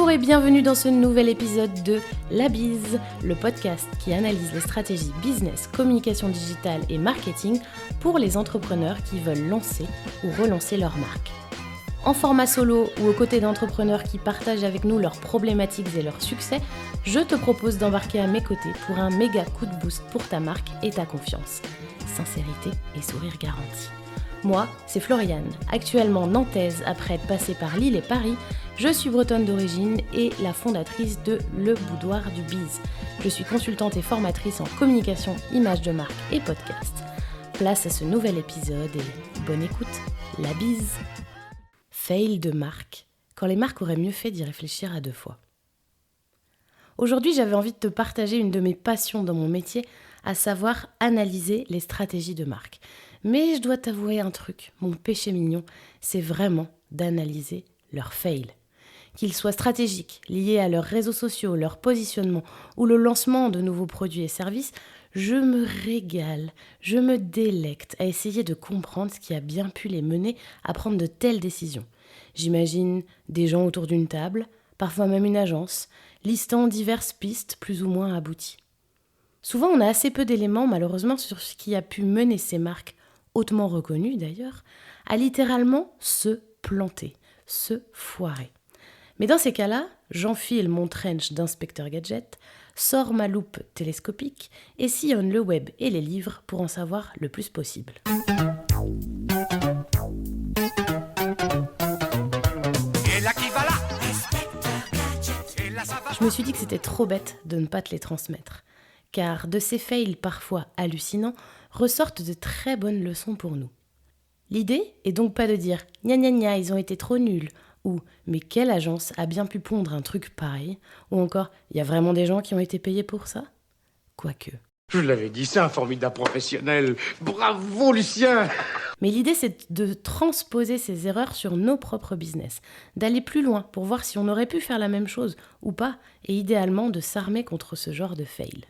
Bonjour et bienvenue dans ce nouvel épisode de La Bise, le podcast qui analyse les stratégies business, communication digitale et marketing pour les entrepreneurs qui veulent lancer ou relancer leur marque. En format solo ou aux côtés d'entrepreneurs qui partagent avec nous leurs problématiques et leurs succès, je te propose d'embarquer à mes côtés pour un méga coup de boost pour ta marque et ta confiance. Sincérité et sourire garanti. Moi, c'est Floriane, actuellement nantaise après être passée par Lille et Paris. Je suis bretonne d'origine et la fondatrice de Le Boudoir du Biz. Je suis consultante et formatrice en communication, image de marque et podcast. Place à ce nouvel épisode et bonne écoute, la bise. Fail de marque, quand les marques auraient mieux fait d'y réfléchir à deux fois. Aujourd'hui, j'avais envie de te partager une de mes passions dans mon métier, à savoir analyser les stratégies de marque. Mais je dois t'avouer un truc, mon péché mignon, c'est vraiment d'analyser leurs fails. Qu'ils soient stratégiques, liés à leurs réseaux sociaux, leur positionnement ou le lancement de nouveaux produits et services, je me régale, je me délecte à essayer de comprendre ce qui a bien pu les mener à prendre de telles décisions. J'imagine des gens autour d'une table, parfois même une agence, listant diverses pistes plus ou moins abouties. Souvent, on a assez peu d'éléments, malheureusement, sur ce qui a pu mener ces marques, hautement reconnues d'ailleurs, à littéralement se planter, se foirer. Mais dans ces cas-là, j'enfile mon trench d'inspecteur gadget, sors ma loupe télescopique et sillonne le web et les livres pour en savoir le plus possible. Je me suis dit que c'était trop bête de ne pas te les transmettre, car de ces fails parfois hallucinants ressortent de très bonnes leçons pour nous. L'idée est donc pas de dire « gna gna gna, ils ont été trop nuls » ou « mais quelle agence a bien pu pondre un truc pareil » ou encore « il y a vraiment des gens qui ont été payés pour ça ?» Quoique. Je l'avais dit, c'est un formidable professionnel. Bravo, Lucien! Mais l'idée, c'est de transposer ces erreurs sur nos propres business, d'aller plus loin pour voir si on aurait pu faire la même chose ou pas, et idéalement de s'armer contre ce genre de fail.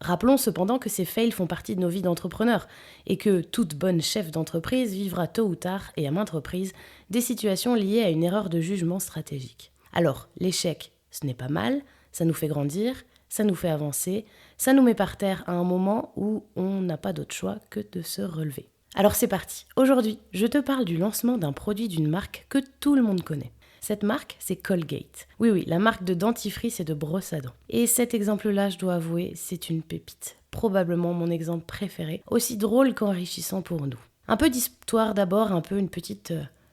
Rappelons cependant que ces fails font partie de nos vies d'entrepreneurs et que toute bonne chef d'entreprise vivra tôt ou tard et à maintes reprises des situations liées à une erreur de jugement stratégique. Alors, l'échec, ce n'est pas mal, ça nous fait grandir, ça nous fait avancer, ça nous met par terre à un moment où on n'a pas d'autre choix que de se relever. Alors c'est parti. Aujourd'hui, je te parle du lancement d'un produit d'une marque que tout le monde connaît. Cette marque, c'est Colgate. Oui, la marque de dentifrice et de brosse à dents. Et cet exemple-là, je dois avouer, c'est une pépite. Probablement mon exemple préféré, aussi drôle qu'enrichissant pour nous. Un peu d'histoire d'abord, un peu une petite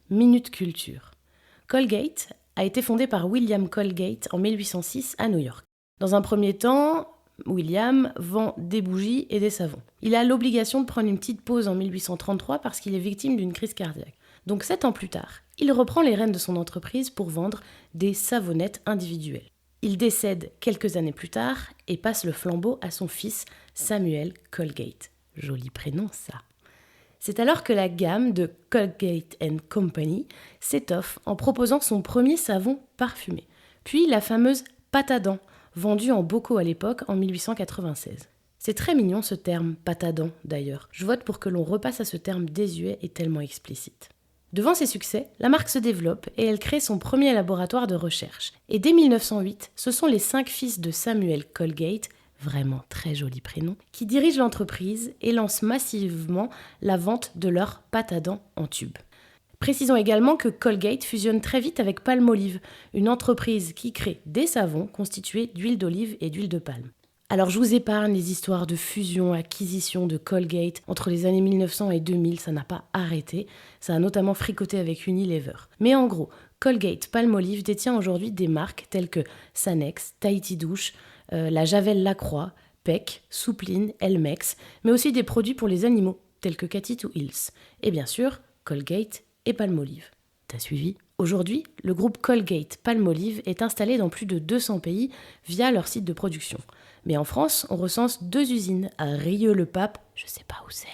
minute culture. Colgate a été fondé par William Colgate en 1806 à New York. Dans un premier temps, William vend des bougies et des savons. Il a l'obligation de prendre une petite pause en 1833 parce qu'il est victime d'une crise cardiaque. Donc 7 ans plus tard, il reprend les rênes de son entreprise pour vendre des savonnettes individuelles. Il décède quelques années plus tard et passe le flambeau à son fils Samuel Colgate. Joli prénom ça. C'est alors que la gamme de Colgate & Company s'étoffe en proposant son premier savon parfumé, puis la fameuse pâte à dents, vendue en bocaux à l'époque en 1896. C'est très mignon ce terme pâte à dents d'ailleurs. Je vote pour que l'on repasse à ce terme désuet et tellement explicite. Devant ses succès, la marque se développe et elle crée son premier laboratoire de recherche. Et dès 1908, ce sont les 5 fils de Samuel Colgate, vraiment très joli prénom, qui dirigent l'entreprise et lancent massivement la vente de leur pâte à dents en tube. Précisons également que Colgate fusionne très vite avec Palmolive, une entreprise qui crée des savons constitués d'huile d'olive et d'huile de palme. Alors je vous épargne les histoires de fusion, acquisition de Colgate entre les années 1900 et 2000, ça n'a pas arrêté, ça a notamment fricoté avec Unilever. Mais en gros, Colgate Palmolive détient aujourd'hui des marques telles que Sanex, Tahiti Douche, la Javel Lacroix, Peck, Soupline, Elmex, mais aussi des produits pour les animaux tels que Cathy 2 Hills. Et bien sûr, Colgate et Palmolive. T'as suivi ? Aujourd'hui, le groupe Colgate Palmolive est installé dans plus de 200 pays via leur site de production. Mais en France, on recense 2 usines, à Rieux-le-Pape, je sais pas où c'est,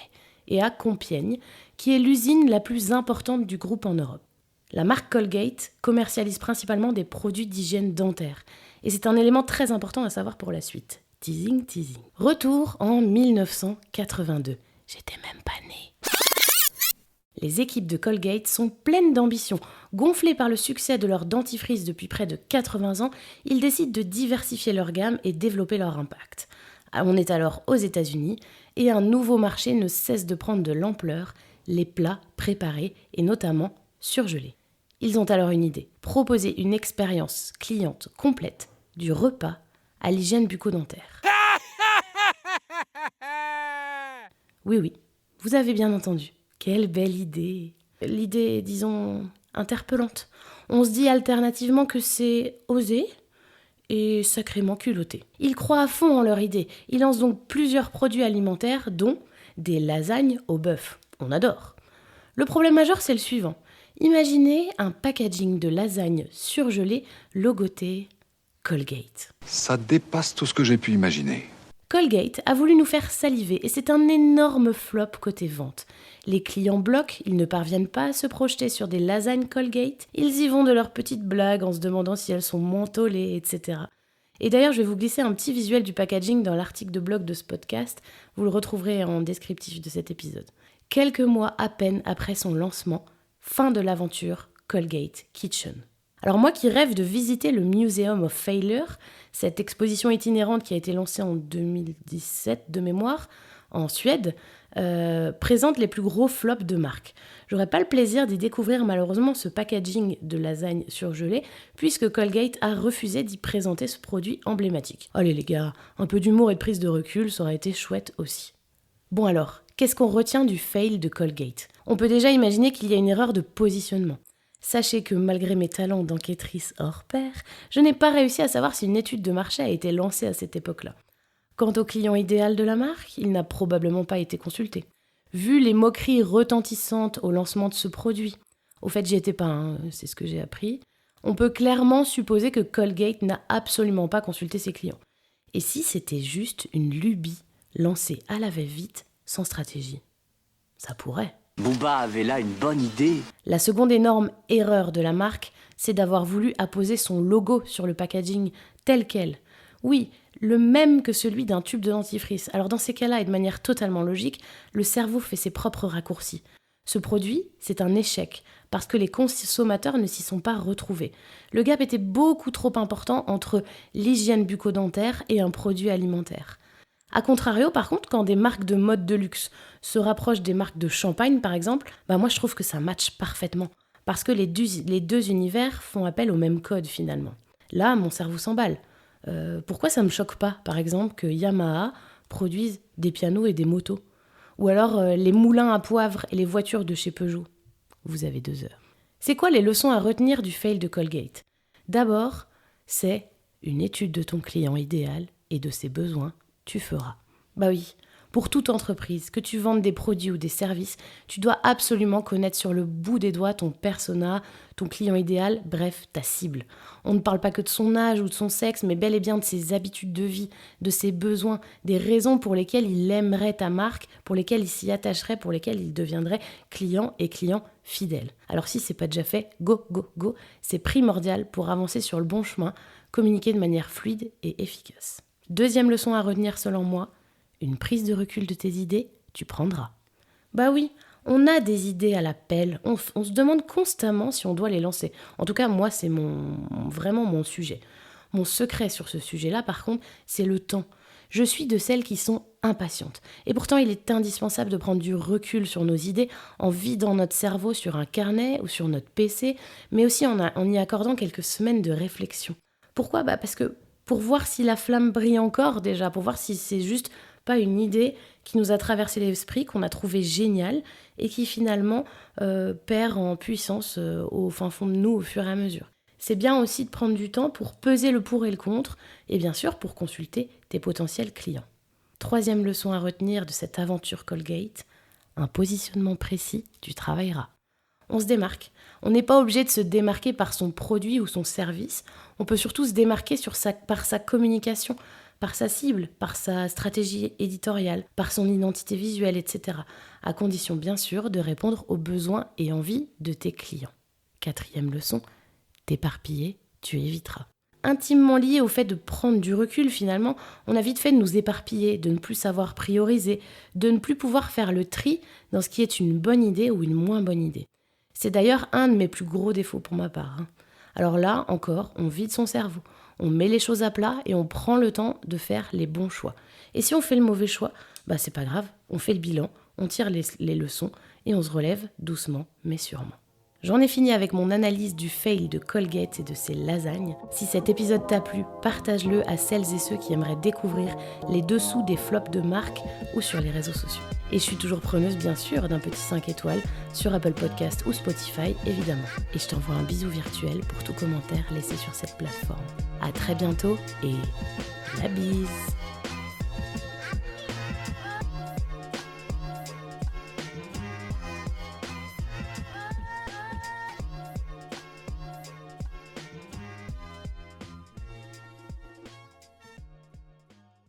et à Compiègne, qui est l'usine la plus importante du groupe en Europe. La marque Colgate commercialise principalement des produits d'hygiène dentaire, et c'est un élément très important à savoir pour la suite. Teasing. Retour en 1982. J'étais même pas née. Les équipes de Colgate sont pleines d'ambition. Gonflés par le succès de leur dentifrice depuis près de 80 ans, ils décident de diversifier leur gamme et développer leur impact. On est alors aux États-Unis et un nouveau marché ne cesse de prendre de l'ampleur, les plats préparés et notamment surgelés. Ils ont alors une idée, proposer une expérience cliente complète du repas à l'hygiène bucco-dentaire. Oui, vous avez bien entendu. Quelle belle idée. L'idée, disons, interpellante. On se dit alternativement que c'est osé et sacrément culotté. Ils croient à fond en leur idée. Ils lancent donc plusieurs produits alimentaires, dont des lasagnes au bœuf. On adore. Le problème majeur, c'est le suivant. Imaginez un packaging de lasagne surgelée logoté Colgate. Ça dépasse tout ce que j'ai pu imaginer. Colgate a voulu nous faire saliver et c'est un énorme flop côté vente. Les clients bloquent, ils ne parviennent pas à se projeter sur des lasagnes Colgate, ils y vont de leurs petites blagues en se demandant si elles sont mentholées, etc. Et d'ailleurs, je vais vous glisser un petit visuel du packaging dans l'article de blog de ce podcast, vous le retrouverez en descriptif de cet épisode. Quelques mois à peine après son lancement, fin de l'aventure Colgate Kitchen. Alors moi qui rêve de visiter le Museum of Failure, cette exposition itinérante qui a été lancée en 2017 de mémoire, en Suède, présente les plus gros flops de marque. J'aurais pas le plaisir d'y découvrir malheureusement ce packaging de lasagne surgelée, puisque Colgate a refusé d'y présenter ce produit emblématique. Allez les gars, un peu d'humour et de prise de recul, ça aurait été chouette aussi. Bon alors, qu'est-ce qu'on retient du fail de Colgate ? On peut déjà imaginer qu'il y a une erreur de positionnement. Sachez que malgré mes talents d'enquêtrice hors pair, je n'ai pas réussi à savoir si une étude de marché a été lancée à cette époque-là. Quant au client idéal de la marque, il n'a probablement pas été consulté. Vu les moqueries retentissantes au lancement de ce produit, au fait j'y étais pas, c'est ce que j'ai appris, on peut clairement supposer que Colgate n'a absolument pas consulté ses clients. Et si c'était juste une lubie lancée à la va-vite, sans stratégie ? Ça pourrait. Booba avait là une bonne idée. La seconde énorme erreur de la marque, c'est d'avoir voulu apposer son logo sur le packaging tel quel. Oui, le même que celui d'un tube de dentifrice. Alors dans ces cas-là, et de manière totalement logique, le cerveau fait ses propres raccourcis. Ce produit, c'est un échec, parce que les consommateurs ne s'y sont pas retrouvés. Le gap était beaucoup trop important entre l'hygiène bucco-dentaire et un produit alimentaire. A contrario, par contre, quand des marques de mode de luxe se rapprochent des marques de champagne, par exemple, moi je trouve que ça matche parfaitement. Parce que les deux univers font appel au même code finalement. Là, mon cerveau s'emballe. Pourquoi ça me choque pas, par exemple, que Yamaha produise des pianos et des motos ? Ou alors les moulins à poivre et les voitures de chez Peugeot ? Vous avez 2 heures. C'est quoi les leçons à retenir du fail de Colgate ? D'abord, c'est une étude de ton client idéal et de ses besoins. Tu feras. Bah oui, pour toute entreprise, que tu vendes des produits ou des services, tu dois absolument connaître sur le bout des doigts ton persona, ton client idéal, bref, ta cible. On ne parle pas que de son âge ou de son sexe, mais bel et bien de ses habitudes de vie, de ses besoins, des raisons pour lesquelles il aimerait ta marque, pour lesquelles il s'y attacherait, pour lesquelles il deviendrait client et client fidèle. Alors si c'est pas déjà fait, go, go, go, c'est primordial pour avancer sur le bon chemin, communiquer de manière fluide et efficace. Deuxième leçon à retenir selon moi, une prise de recul de tes idées, tu prendras. Bah oui, on a des idées à la pelle, on se demande constamment si on doit les lancer. En tout cas, moi, c'est vraiment mon sujet. Mon secret sur ce sujet-là, par contre, c'est le temps. Je suis de celles qui sont impatientes. Et pourtant, il est indispensable de prendre du recul sur nos idées en vidant notre cerveau sur un carnet ou sur notre PC, mais aussi en y accordant quelques semaines de réflexion. Pourquoi ? Parce que pour voir si la flamme brille encore déjà, pour voir si c'est juste pas une idée qui nous a traversé l'esprit, qu'on a trouvé géniale et qui finalement perd en puissance au fin fond de nous au fur et à mesure. C'est bien aussi de prendre du temps pour peser le pour et le contre et bien sûr pour consulter tes potentiels clients. Troisième leçon à retenir de cette aventure Colgate, un positionnement précis, tu travailleras. On se démarque. On n'est pas obligé de se démarquer par son produit ou son service. On peut surtout se démarquer par sa communication, par sa cible, par sa stratégie éditoriale, par son identité visuelle, etc. À condition bien sûr de répondre aux besoins et envies de tes clients. Quatrième leçon, t'éparpiller, tu éviteras. Intimement lié au fait de prendre du recul finalement, on a vite fait de nous éparpiller, de ne plus savoir prioriser, de ne plus pouvoir faire le tri dans ce qui est une bonne idée ou une moins bonne idée. C'est d'ailleurs un de mes plus gros défauts pour ma part. Alors là, encore, on vide son cerveau, on met les choses à plat et on prend le temps de faire les bons choix. Et si on fait le mauvais choix, c'est pas grave, on fait le bilan, on tire les leçons et on se relève doucement mais sûrement. J'en ai fini avec mon analyse du fail de Colgate et de ses lasagnes. Si cet épisode t'a plu, partage-le à celles et ceux qui aimeraient découvrir les dessous des flops de marque ou sur les réseaux sociaux. Et je suis toujours preneuse, bien sûr, d'un petit 5 étoiles sur Apple Podcast ou Spotify, évidemment. Et je t'envoie un bisou virtuel pour tout commentaire laissé sur cette plateforme. À très bientôt et la bise!